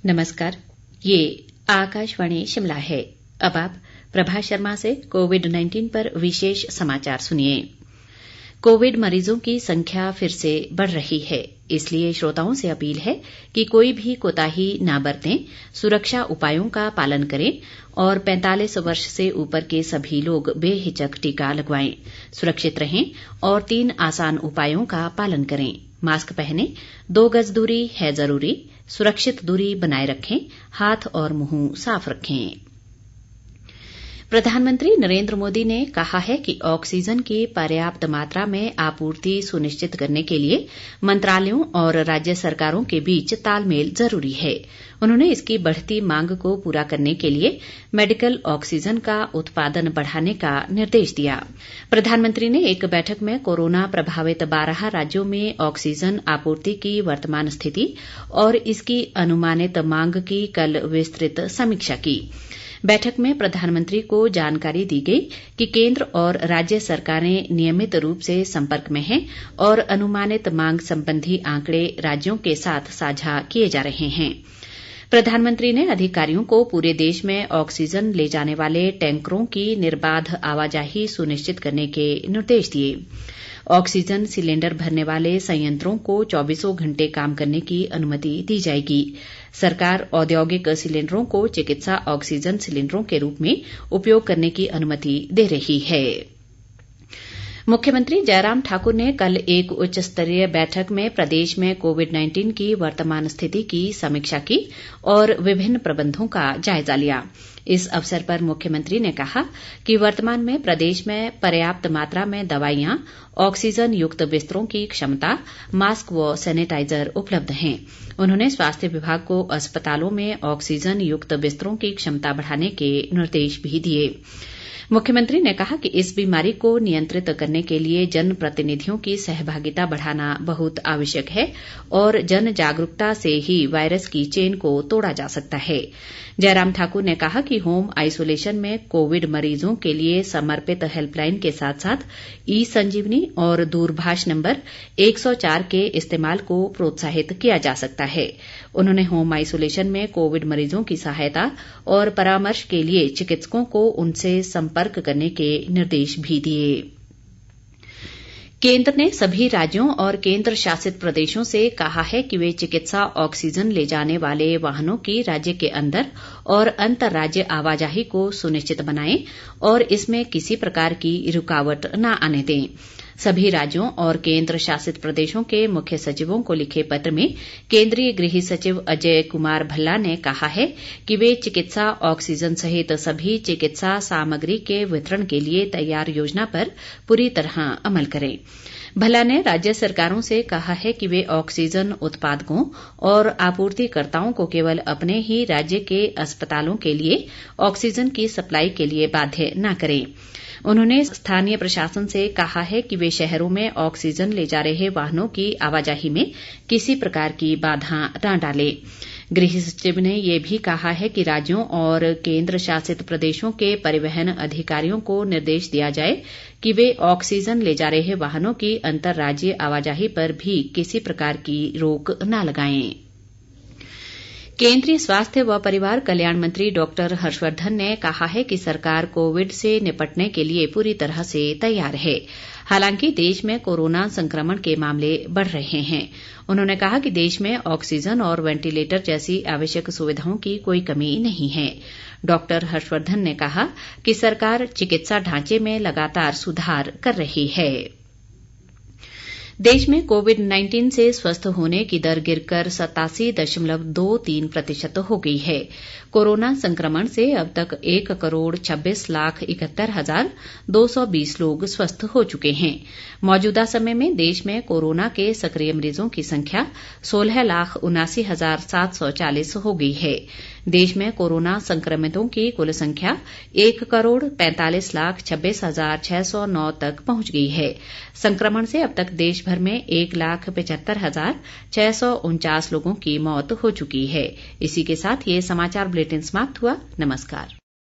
नमस्कार, ये आकाशवाणी शिमला है। अब आप प्रभा शर्मा से कोविड-19 पर विशेष समाचार सुनिए। कोविड मरीजों की संख्या फिर से बढ़ रही है, इसलिए श्रोताओं से अपील है कि कोई भी कोताही न बरतें, सुरक्षा उपायों का पालन करें और 45 वर्ष से ऊपर के सभी लोग बेहिचक टीका लगवाएं। सुरक्षित रहें और 3 आसान उपायों का पालन करें। मास्क पहनें, 2 गज दूरी है जरूरी, सुरक्षित दूरी बनाए रखें, हाथ और मुंह साफ रखें। प्रधानमंत्री नरेंद्र मोदी ने कहा है कि ऑक्सीजन की पर्याप्त मात्रा में आपूर्ति सुनिश्चित करने के लिए मंत्रालयों और राज्य सरकारों के बीच तालमेल जरूरी है। उन्होंने इसकी बढ़ती मांग को पूरा करने के लिए मेडिकल ऑक्सीजन का उत्पादन बढ़ाने का निर्देश दिया। प्रधानमंत्री ने एक बैठक में कोरोना प्रभावित 12 राज्यों में ऑक्सीजन आपूर्ति की वर्तमान स्थिति और इसकी अनुमानित मांग की कल विस्तृत समीक्षा की। बैठक में प्रधानमंत्री को जानकारी दी गई कि केंद्र और राज्य सरकारें नियमित रूप से संपर्क में हैं और अनुमानित मांग संबंधी आंकड़े राज्यों के साथ साझा किए जा रहे हैं। प्रधानमंत्री ने अधिकारियों को पूरे देश में ऑक्सीजन ले जाने वाले टैंकरों की निर्बाध आवाजाही सुनिश्चित करने के निर्देश दिए। ऑक्सीजन सिलेंडर भरने वाले संयंत्रों को 24 घंटे काम करने की अनुमति दी जाएगी। सरकार औद्योगिक सिलेंडरों को चिकित्सा ऑक्सीजन सिलेंडरों के रूप में उपयोग करने की अनुमति दे रही है। मुख्यमंत्री जयराम ठाकुर ने कल एक उच्च स्तरीय बैठक में प्रदेश में कोविड-19 की वर्तमान स्थिति की समीक्षा की और विभिन्न प्रबंधों का जायजा लिया। इस अवसर पर मुख्यमंत्री ने कहा कि वर्तमान में प्रदेश में पर्याप्त मात्रा में दवाइयां, ऑक्सीजन युक्त बिस्तरों की क्षमता, मास्क व सैनिटाइजर उपलब्ध हैं। उन्होंने स्वास्थ्य विभाग को अस्पतालों में ऑक्सीजन युक्त बिस्तरों की क्षमता बढ़ाने के निर्देश भी दिए। मुख्यमंत्री ने कहा कि इस बीमारी को नियंत्रित करने के लिए जन प्रतिनिधियों की सहभागिता बढ़ाना बहुत आवश्यक है और जन जागरूकता से ही वायरस की चेन को तोड़ा जा सकता है। जयराम ठाकुर ने कहा कि होम आइसोलेशन में कोविड मरीजों के लिए समर्पित हेल्पलाइन के साथ साथ ई-संजीवनी और दूरभाष नंबर 104 के इस्तेमाल को प्रोत्साहित किया जा सकता है। उन्होंने होम आइसोलेशन में कोविड मरीजों की सहायता और परामर्श के लिए चिकित्सकों को उनसे संपर्क करने के निर्देश भी दिए। केंद्र ने सभी राज्यों और केंद्र शासित प्रदेशों से कहा है कि वे चिकित्सा ऑक्सीजन ले जाने वाले वाहनों की राज्य के अंदर और अंतर्राज्य आवाजाही को सुनिश्चित बनाएं और इसमें किसी प्रकार की रुकावट न आने दें। सभी राज्यों और केंद्र शासित प्रदेशों के मुख्य सचिवों को लिखे पत्र में केंद्रीय गृह सचिव अजय कुमार भल्ला ने कहा है कि वे चिकित्सा ऑक्सीजन सहित सभी चिकित्सा सामग्री के वितरण के लिए तैयार योजना पर पूरी तरह अमल करें। भल्ला ने राज्य सरकारों से कहा है कि वे ऑक्सीजन उत्पादकों और आपूर्तिकर्ताओं को केवल अपने ही राज्य के अस्पतालों के लिए ऑक्सीजन की सप्लाई के लिए बाध्य न करें। उन्होंने स्थानीय प्रशासन से कहा है कि वे शहरों में ऑक्सीजन ले जा रहे वाहनों की आवाजाही में किसी प्रकार की बाधा न डालें। गृह सचिव ने यह भी कहा है कि राज्यों और केंद्र शासित प्रदेशों के परिवहन अधिकारियों को निर्देश दिया जाए कि वे ऑक्सीजन ले जा रहे वाहनों की अंतर्राज्यीय आवाजाही पर भी किसी प्रकार की रोक न लगाएं। केंद्रीय स्वास्थ्य व परिवार कल्याण मंत्री डॉक्टर हर्षवर्धन ने कहा है कि सरकार कोविड से निपटने के लिए पूरी तरह से तैयार है। हालांकि देश में कोरोना संक्रमण के मामले बढ़ रहे हैं। उन्होंने कहा कि देश में ऑक्सीजन और वेंटिलेटर जैसी आवश्यक सुविधाओं की कोई कमी नहीं है। डॉक्टर हर्षवर्धन ने कहा कि सरकार चिकित्सा ढांचे में लगातार सुधार कर रही है। देश में कोविड-19 से स्वस्थ होने की दर गिरकर 87.23% हो गई है। कोरोना संक्रमण से अब तक 1,26,71,220 लोग स्वस्थ हो चुके हैं। मौजूदा समय में देश में कोरोना के सक्रिय मरीजों की संख्या 16,79,740 हो गई है। देश में कोरोना संक्रमितों की कुल संख्या 1,45,26,609 तक पहुंच गई है। संक्रमण से अब तक देश भर में 1,75,649 लोगों की मौत हो चुकी है। इसी के साथ ये समाचार बुलेटिन समाप्त हुआ। नमस्कार।